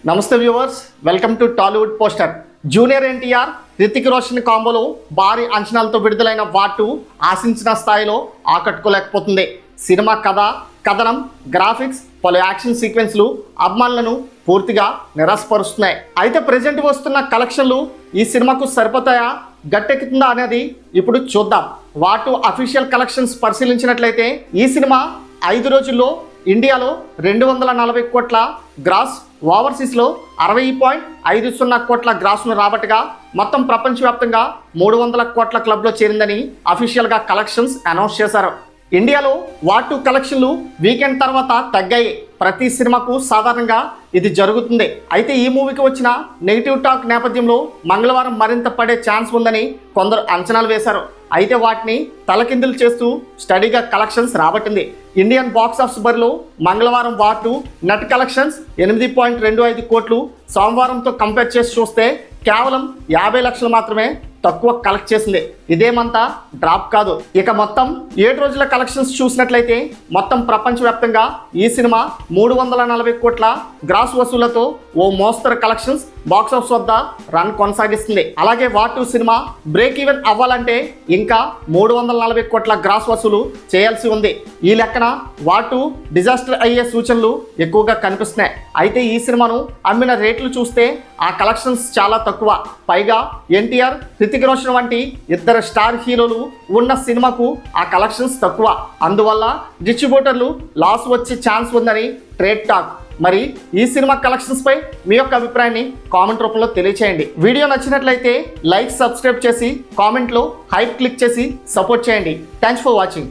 నమస్తే viewers, welcome to Tollywood poster. Junior NTR, Hrithik Roshan కాంబోలో భారీ అంచనాలతో విడుదలైన వాటు ఆశించిన స్థాయిలో ఆకట్టుకోలేకపోతుంది. సినిమా కథ, కథనం, గ్రాఫిక్స్, పలు యాక్షన్ సీక్వెన్స్లు అభిమానులను పూర్తిగా నిరాశపరుస్తున్నాయి. అయితే ప్రజెంట్ వస్తున్న కలెక్షన్లు ఈ సినిమాకు సరిపోతాయా, గట్టెక్కుతుందా అనేది ఇప్పుడు చూద్దాం. వాటు అఫీషియల్ కలెక్షన్స్ పరిశీలించినట్లయితే ఈ సినిమా 5 రోజుల్లో ఇండియాలో 240 కోట్ల గ్రాస్, ఓవర్సీస్లో 60.50 కోట్ల గ్రాస్ను రాబట్టగా మొత్తం ప్రపంచవ్యాప్తంగా 300 కోట్ల క్లబ్లో చేరిందని అఫీషియల్గా కలెక్షన్స్ అనౌన్స్ చేశారు. ఇండియాలో వాటు కలెక్షన్లు వీకెండ్ తర్వాత తగ్గాయి. ప్రతి సినిమాకు సాధారణంగా ఇది జరుగుతుంది. అయితే ఈ మూవీకి వచ్చిన నెగిటివ్ టాక్ నేపథ్యంలో మంగళవారం మరింత పడే ఛాన్స్ ఉందని కొందరు అంచనాలు వేశారు. అయితే వాటిని తలకిందులు చేస్తూ స్టడీగా కలెక్షన్స్ రాబట్టింది. ఇండియన్ బాక్స్ ఆఫీస్ బరిలో మంగళవారం వాటు నెట్ కలెక్షన్స్ 8.25 కోట్లు. సోమవారంతో కంపేర్ చేసి చూస్తే కేవలం 50 లక్షలు మాత్రమే తక్కువ కలెక్ట్ చేసింది. ఇదేమంతా డ్రాప్ కాదు. ఇక మొత్తం 7 రోజుల కలెక్షన్స్ చూసినట్లయితే మొత్తం ప్రపంచవ్యాప్తంగా ఈ సినిమా 340 కోట్ల గ్రాస్ వసూళ్లతో ఓ మోస్తరు కలెక్షన్స్ బాక్స్ ఆఫీస్ వద్ద రన్ కొనసాగిస్తుంది. అలాగే వాటు సినిమా బ్రేక్ ఈవెన్ అవ్వాలంటే ఇంకా 340 కోట్ల గ్రాస్ వసూలు చేయాల్సి ఉంది. ఈ లెక్కన వాటు డిజాస్టర్ అయ్యే సూచనలు ఎక్కువగా కనిపిస్తున్నాయి. అయితే ఈ సినిమాను అమ్మిన రేట్లు చూస్తే ఆ కలెక్షన్స్ చాలా తక్కువ. పైగా ఎన్టీఆర్, రితిక్ రోషన్ వంటి ఇద్దరు స్టార్ హీరోలు ఉన్న సినిమాకు ఆ కలెక్షన్స్ తక్కువ. అందువల్ల డిస్ట్రిబ్యూటర్లు లాస్ వచ్చే ఛాన్స్ ఉందని ట్రేడ్ టాక్. మరి ఈ సినిమా కలెక్షన్స్ పై మీ యొక్క అభిప్రాయాన్ని కామెంట్ రూపంలో తెలియచేయండి. వీడియో నచ్చినట్లయితే లైక్, సబ్స్క్రైబ్ చేసి కామెంట్లో హైప్ క్లిక్ చేసి సపోర్ట్ చేయండి. Thanks for watching.